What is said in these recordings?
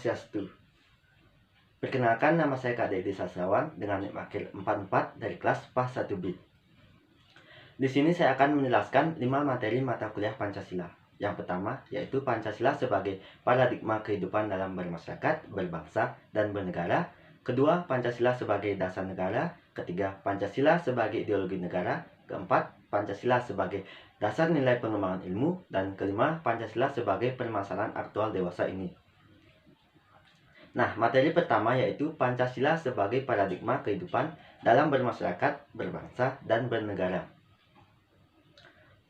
Swastiastu. Perkenalkan, nama saya Kak Dedi Sastrawan dengan NIM akhir 44 dari kelas PAS 1B. Di sini saya akan menjelaskan 5 materi mata kuliah Pancasila. Yang pertama yaitu Pancasila sebagai paradigma kehidupan dalam bermasyarakat, berbangsa, dan bernegara. Kedua, Pancasila sebagai dasar negara. Ketiga, Pancasila sebagai ideologi negara. Keempat, Pancasila sebagai dasar nilai pengembangan ilmu. Dan kelima, Pancasila sebagai permasalahan aktual dewasa ini. Nah, materi pertama yaitu Pancasila sebagai paradigma kehidupan dalam bermasyarakat, berbangsa, dan bernegara.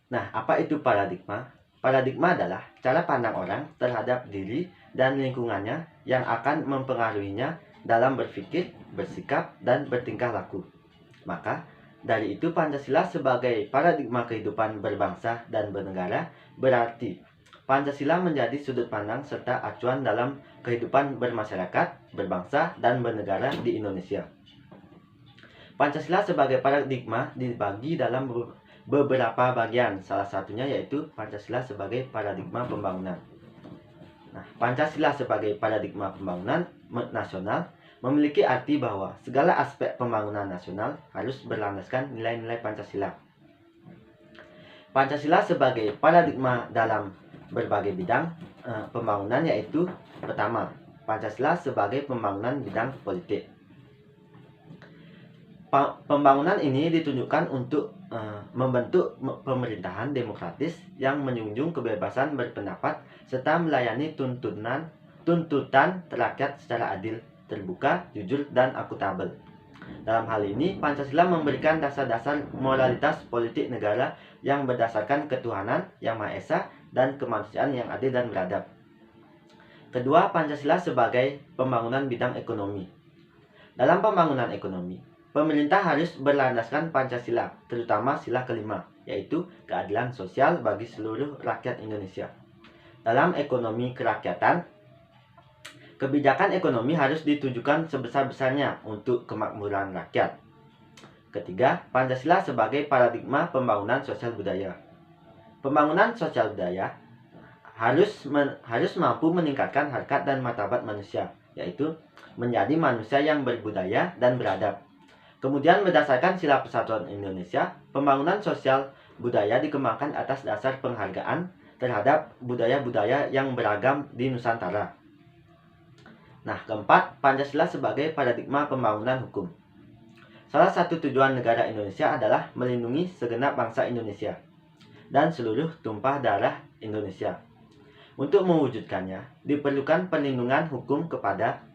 Nah, apa itu paradigma? Paradigma adalah cara pandang orang terhadap diri dan lingkungannya yang akan mempengaruhinya dalam berpikir, bersikap, dan bertingkah laku. Maka, dari itu Pancasila sebagai paradigma kehidupan berbangsa dan bernegara berarti Pancasila menjadi sudut pandang serta acuan dalam kehidupan bermasyarakat, berbangsa, dan bernegara di Indonesia. Pancasila sebagai paradigma dibagi dalam beberapa bagian, salah satunya yaitu Pancasila sebagai paradigma pembangunan. Nah, Pancasila sebagai paradigma pembangunan nasional memiliki arti bahwa segala aspek pembangunan nasional harus berlandaskan nilai-nilai Pancasila. Pancasila sebagai paradigma dalam berbagai bidang pembangunan yaitu pertama, Pancasila sebagai pembangunan bidang politik. Pembangunan ini ditunjukkan untuk membentuk pemerintahan demokratis yang menjunjung kebebasan berpendapat serta melayani tuntutan rakyat secara adil, terbuka, jujur, dan akuntabel. Dalam hal ini, Pancasila memberikan dasar-dasar moralitas politik negara yang berdasarkan ketuhanan yang Maha Esa dan kemanusiaan yang adil dan beradab. Kedua, Pancasila sebagai pembangunan bidang ekonomi. Dalam pembangunan ekonomi, pemerintah harus berlandaskan Pancasila, terutama sila kelima, yaitu keadilan sosial bagi seluruh rakyat Indonesia. Dalam ekonomi kerakyatan, kebijakan ekonomi harus ditujukan sebesar-besarnya untuk kemakmuran rakyat. Ketiga, Pancasila sebagai paradigma pembangunan sosial budaya. Pembangunan sosial budaya harus mampu meningkatkan harkat dan martabat manusia, yaitu menjadi manusia yang berbudaya dan beradab. Kemudian berdasarkan Sila Persatuan Indonesia, pembangunan sosial budaya dikembangkan atas dasar penghargaan terhadap budaya-budaya yang beragam di Nusantara. Nah, keempat, Pancasila sebagai paradigma pembangunan hukum. Salah satu tujuan negara Indonesia adalah melindungi segenap bangsa Indonesia dan seluruh tumpah darah Indonesia. Untuk mewujudkannya, diperlukan perlindungan hukum kepada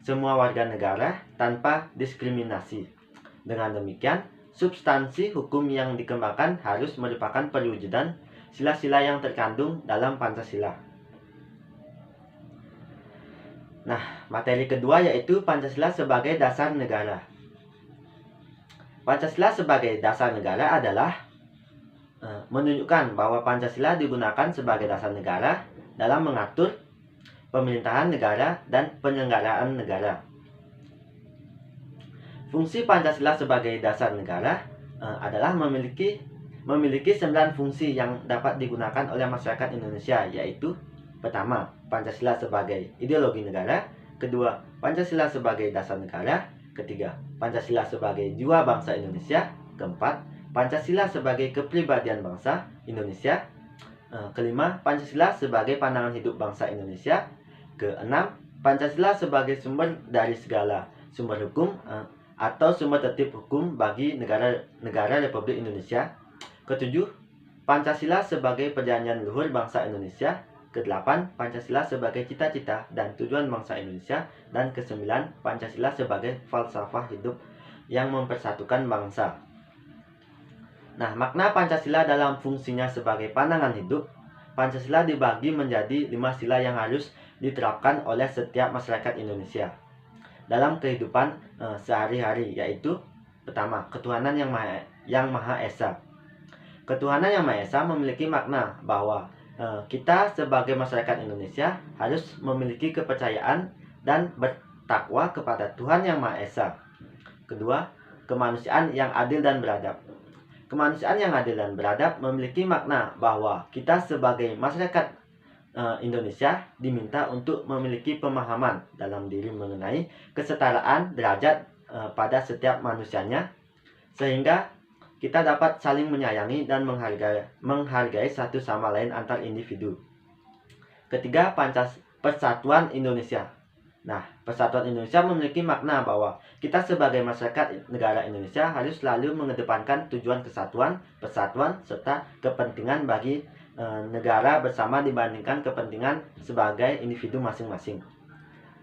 semua warga negara tanpa diskriminasi. Dengan demikian, substansi hukum yang dikembangkan harus merupakan perwujudan sila-sila yang terkandung dalam Pancasila. Nah, materi kedua yaitu Pancasila sebagai dasar negara. Pancasila sebagai dasar negara adalah menunjukkan bahwa Pancasila digunakan sebagai dasar negara dalam mengatur pemerintahan negara dan penyelenggaraan negara. Fungsi Pancasila sebagai dasar negara adalah memiliki 9 fungsi yang dapat digunakan oleh masyarakat Indonesia, yaitu pertama, Pancasila sebagai ideologi negara. Kedua, Pancasila sebagai dasar negara. Ketiga, Pancasila sebagai jiwa bangsa Indonesia. Keempat, Pancasila sebagai kepribadian bangsa Indonesia. Kelima, Pancasila sebagai pandangan hidup bangsa Indonesia. Keenam, Pancasila sebagai sumber dari segala sumber hukum atau sumber tertib hukum bagi negara Republik Indonesia. Ketujuh, Pancasila sebagai perjanjian luhur bangsa Indonesia. Kedelapan, Pancasila sebagai cita-cita dan tujuan bangsa Indonesia. Dan kesembilan, Pancasila sebagai falsafah hidup yang mempersatukan bangsa. Nah, makna Pancasila dalam fungsinya sebagai pandangan hidup, Pancasila dibagi menjadi 5 sila yang harus diterapkan oleh setiap masyarakat Indonesia dalam kehidupan sehari-hari, yaitu pertama, ketuhanan yang Maha Esa. Ketuhanan yang Maha Esa memiliki makna bahwa kita sebagai masyarakat Indonesia harus memiliki kepercayaan dan bertakwa kepada Tuhan yang Maha Esa. Kedua, kemanusiaan yang adil dan beradab. Kemanusiaan yang adil dan beradab memiliki makna bahwa kita sebagai masyarakat Indonesia diminta untuk memiliki pemahaman dalam diri mengenai kesetaraan derajat pada setiap manusianya, sehingga kita dapat saling menyayangi dan menghargai satu sama lain antar individu. Ketiga, Persatuan Indonesia. Nah, Persatuan Indonesia memiliki makna bahwa kita sebagai masyarakat negara Indonesia harus selalu mengedepankan tujuan kesatuan, persatuan, serta kepentingan bagi negara bersama dibandingkan kepentingan sebagai individu masing-masing.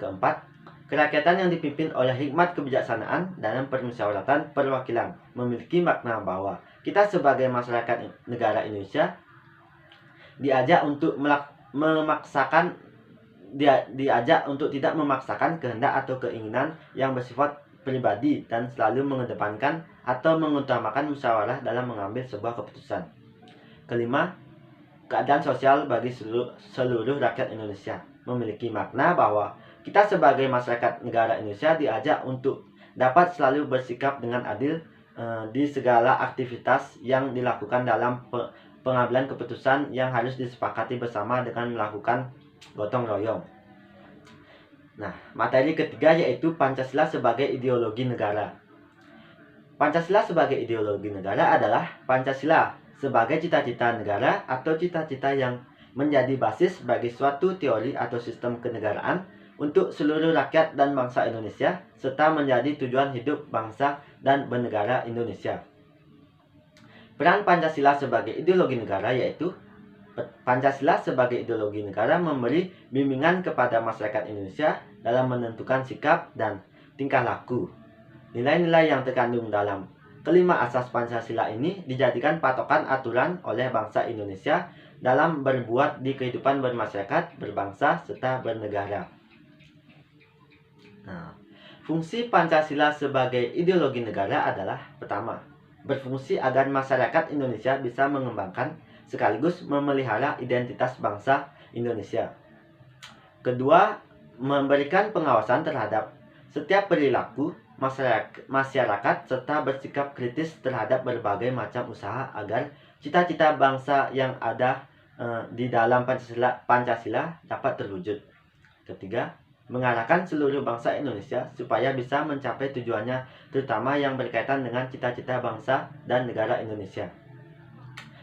Keempat, kerakyatan yang dipimpin oleh hikmat kebijaksanaan dalam permusyawaratan perwakilan memiliki makna bahwa kita sebagai masyarakat negara Indonesia diajak untuk tidak memaksakan kehendak atau keinginan yang bersifat pribadi dan selalu mengedepankan atau mengutamakan musyawarah dalam mengambil sebuah keputusan. Kelima, keadaan sosial bagi seluruh rakyat Indonesia memiliki makna bahwa kita sebagai masyarakat negara Indonesia diajak untuk dapat selalu bersikap dengan adil di segala aktivitas yang dilakukan dalam pengambilan keputusan yang harus disepakati bersama dengan melakukan gotong royong. Nah, materi ketiga yaitu Pancasila sebagai ideologi negara. Pancasila sebagai ideologi negara adalah Pancasila sebagai cita-cita negara atau cita-cita yang menjadi basis bagi suatu teori atau sistem kenegaraan untuk seluruh rakyat dan bangsa Indonesia, serta menjadi tujuan hidup bangsa dan bernegara Indonesia. Peran Pancasila sebagai ideologi negara yaitu Pancasila sebagai ideologi negara memberi bimbingan kepada masyarakat Indonesia dalam menentukan sikap dan tingkah laku. Nilai-nilai yang terkandung dalam kelima asas Pancasila ini dijadikan patokan aturan oleh bangsa Indonesia dalam berbuat di kehidupan bermasyarakat, berbangsa, serta bernegara. Nah, fungsi Pancasila sebagai ideologi negara adalah pertama, berfungsi agar masyarakat Indonesia bisa mengembangkan sekaligus memelihara identitas bangsa Indonesia. Kedua, memberikan pengawasan terhadap setiap perilaku masyarakat serta bersikap kritis terhadap berbagai macam usaha agar cita-cita bangsa yang ada di dalam Pancasila dapat terwujud. Ketiga, mengarahkan seluruh bangsa Indonesia supaya bisa mencapai tujuannya, terutama yang berkaitan dengan cita-cita bangsa dan negara Indonesia.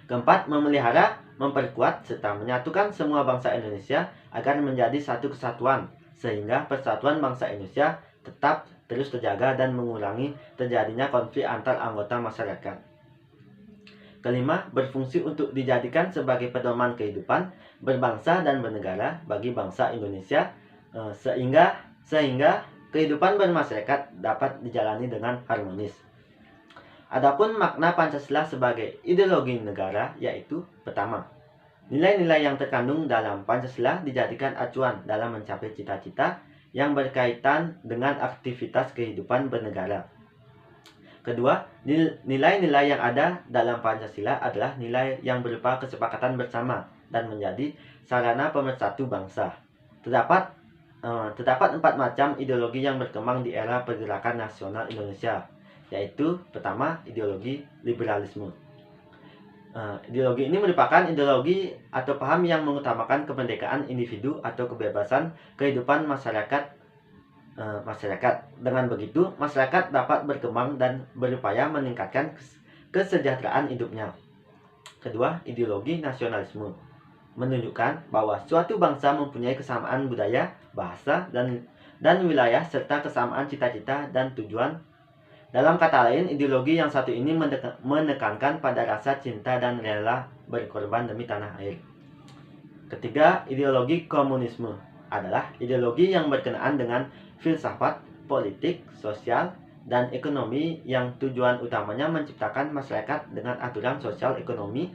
Keempat, memelihara, memperkuat, serta menyatukan semua bangsa Indonesia agar menjadi satu kesatuan, sehingga persatuan bangsa Indonesia tetap terus terjaga dan mengurangi terjadinya konflik antar anggota masyarakat. Kelima, berfungsi untuk dijadikan sebagai pedoman kehidupan berbangsa dan bernegara bagi bangsa Indonesia, sehingga kehidupan bermasyarakat dapat dijalani dengan harmonis. Adapun makna Pancasila sebagai ideologi negara yaitu pertama, nilai-nilai yang terkandung dalam Pancasila dijadikan acuan dalam mencapai cita-cita yang berkaitan dengan aktivitas kehidupan bernegara. Kedua, nilai-nilai yang ada dalam Pancasila adalah nilai yang berupa kesepakatan bersama dan menjadi sarana pemersatu bangsa. Terdapat 4 macam ideologi yang berkembang di era pergerakan nasional Indonesia, yaitu pertama, ideologi liberalisme. Ideologi ini merupakan ideologi atau paham yang mengutamakan kemerdekaan individu atau kebebasan kehidupan masyarakat. Dengan begitu, masyarakat dapat berkembang dan berupaya meningkatkan kesejahteraan hidupnya. Kedua, ideologi nasionalisme menunjukkan bahwa suatu bangsa mempunyai kesamaan budaya, bahasa, dan wilayah serta kesamaan cita-cita dan tujuan. Dalam kata lain, ideologi yang satu ini menekankan pada rasa cinta dan rela berkorban demi tanah air. Ketiga, ideologi komunisme adalah ideologi yang berkenaan dengan filsafat, politik, sosial, dan ekonomi yang tujuan utamanya menciptakan masyarakat dengan aturan sosial ekonomi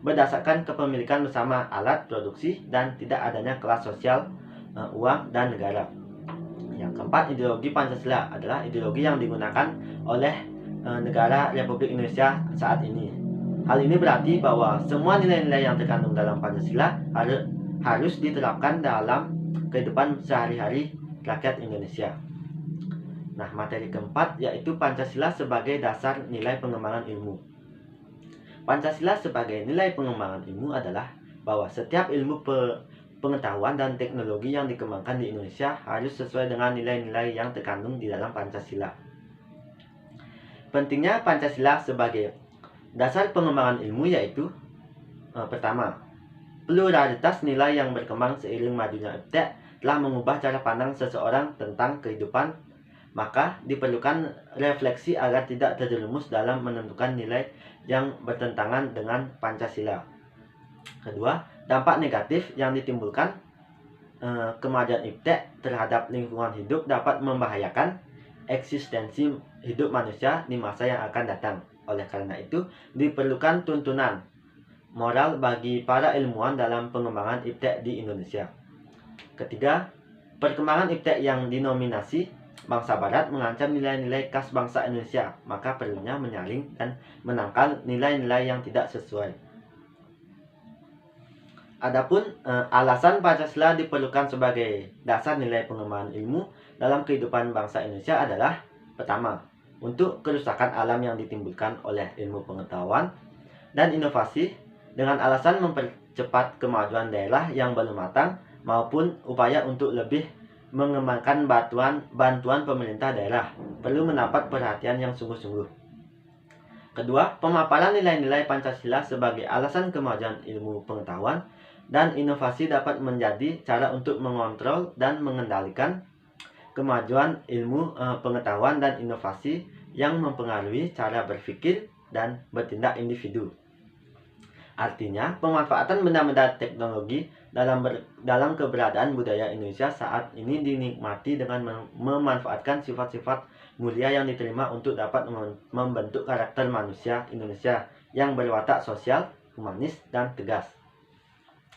berdasarkan kepemilikan bersama alat produksi dan tidak adanya kelas sosial, uang, dan negara. Yang keempat, ideologi Pancasila adalah ideologi yang digunakan oleh negara Republik Indonesia saat ini. Hal ini berarti bahwa semua nilai-nilai yang terkandung dalam Pancasila harus diterapkan dalam kehidupan sehari-hari rakyat Indonesia. Nah, materi keempat yaitu Pancasila sebagai dasar nilai pengembangan ilmu. Pancasila sebagai nilai pengembangan ilmu adalah bahwa setiap ilmu pengetahuan dan teknologi yang dikembangkan di Indonesia harus sesuai dengan nilai-nilai yang terkandung di dalam Pancasila. Pentingnya Pancasila sebagai dasar pengembangan ilmu yaitu pertama, pluralitas nilai yang berkembang seiring majunya iptek telah mengubah cara pandang seseorang tentang kehidupan, maka diperlukan refleksi agar tidak terjerumus dalam menentukan nilai yang bertentangan dengan Pancasila. Kedua, dampak negatif yang ditimbulkan kemajuan iptek terhadap lingkungan hidup dapat membahayakan eksistensi hidup manusia di masa yang akan datang. Oleh karena itu, diperlukan tuntunan moral bagi para ilmuwan dalam pengembangan iptek di Indonesia. Ketiga, perkembangan iptek yang dinominasi bangsa barat mengancam nilai-nilai khas bangsa Indonesia, maka perlunya menyaring dan menangkal nilai-nilai yang tidak sesuai. Adapun alasan Pancasila diperlukan sebagai dasar nilai pengembangan ilmu dalam kehidupan bangsa Indonesia adalah pertama, untuk kerusakan alam yang ditimbulkan oleh ilmu pengetahuan dan inovasi dengan alasan mempercepat kemajuan daerah yang belum matang maupun upaya untuk lebih mengembangkan bantuan pemerintah daerah perlu mendapat perhatian yang sungguh-sungguh. Kedua, pemaparan nilai-nilai Pancasila sebagai alasan kemajuan ilmu pengetahuan dan inovasi dapat menjadi cara untuk mengontrol dan mengendalikan kemajuan ilmu pengetahuan dan inovasi yang mempengaruhi cara berpikir dan bertindak individu. Artinya, pemanfaatan benda-benda teknologi dalam keberadaan budaya Indonesia saat ini dinikmati dengan memanfaatkan sifat-sifat mulia yang diterima untuk dapat membentuk karakter manusia Indonesia yang berwatak sosial, humanis, dan tegas.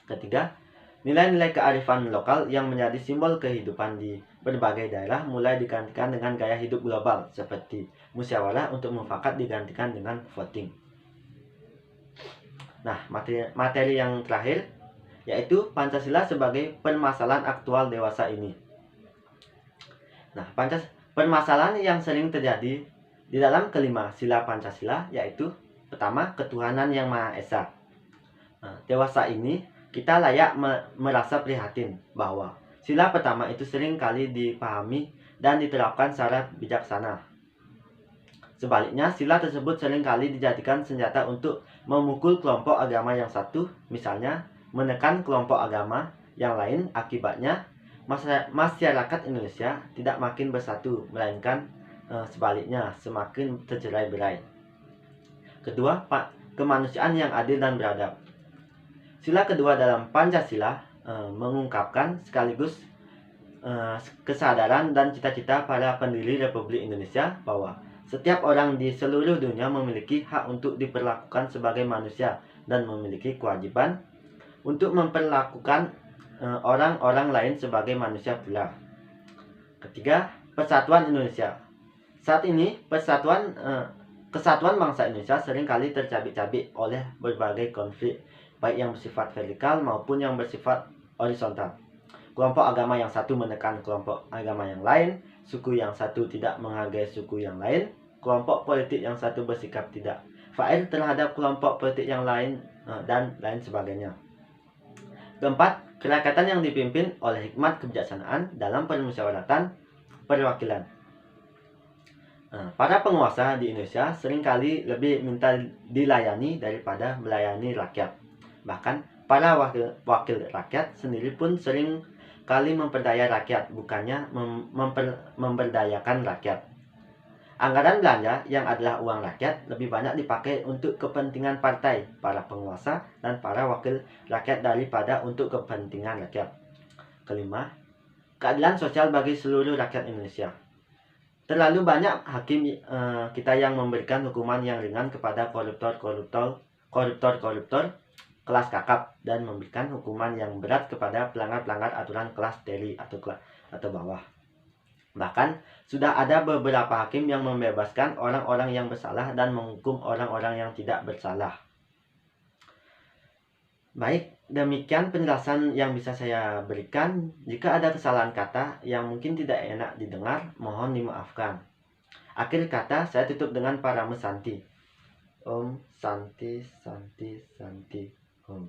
Ketiga, nilai-nilai kearifan lokal yang menjadi simbol kehidupan di berbagai daerah mulai digantikan dengan gaya hidup global seperti musyawarah untuk mufakat digantikan dengan voting. Nah, materi yang terakhir yaitu Pancasila sebagai permasalahan aktual dewasa ini. Nah, permasalahan yang sering terjadi di dalam kelima sila Pancasila yaitu pertama, ketuhanan yang Maha Esa. Nah, dewasa ini kita layak merasa prihatin bahwa sila pertama itu sering kali dipahami dan diterapkan secara bijaksana. Sebaliknya, sila tersebut sering kali dijadikan senjata untuk memukul kelompok agama yang satu, misalnya menekan kelompok agama yang lain. Akibatnya, masyarakat Indonesia tidak makin bersatu, melainkan sebaliknya semakin tercerai-berai. Kedua, kemanusiaan yang adil dan beradab. Sila kedua dalam Pancasila mengungkapkan sekaligus kesadaran dan cita-cita para pendiri Republik Indonesia bahwa setiap orang di seluruh dunia memiliki hak untuk diperlakukan sebagai manusia dan memiliki kewajiban untuk memperlakukan orang-orang lain sebagai manusia pula. Ketiga, persatuan Indonesia. Saat ini kesatuan bangsa Indonesia seringkali tercabik-cabik oleh berbagai konflik, baik yang bersifat vertikal maupun yang bersifat horizontal. Kelompok agama yang satu menekan kelompok agama yang lain, suku yang satu tidak menghargai suku yang lain, kelompok politik yang satu bersikap tidak fair terhadap kelompok politik yang lain, dan lain sebagainya. Keempat, kerakyatan yang dipimpin oleh hikmat kebijaksanaan dalam permusyawaratan perwakilan. Para penguasa di Indonesia seringkali lebih minta dilayani daripada melayani rakyat. Bahkan para wakil rakyat sendiri pun sering kali memperdaya rakyat, bukannya memberdayakan rakyat. Anggaran belanja yang adalah uang rakyat lebih banyak dipakai untuk kepentingan partai, para penguasa, dan para wakil rakyat daripada untuk kepentingan rakyat. Kelima, keadilan sosial bagi seluruh rakyat Indonesia. Terlalu banyak hakim kita yang memberikan hukuman yang ringan kepada koruptor kelas kakap dan memberikan hukuman yang berat kepada pelanggar-pelanggar aturan kelas teri atau bawah. Bahkan sudah ada beberapa hakim yang membebaskan orang-orang yang bersalah dan menghukum orang-orang yang tidak bersalah. Baik, demikian penjelasan yang bisa saya berikan. Jika ada kesalahan kata yang mungkin tidak enak didengar, mohon dimaafkan. Akhir kata, saya tutup dengan Parama Santi. Om Santi Santi Santi Om.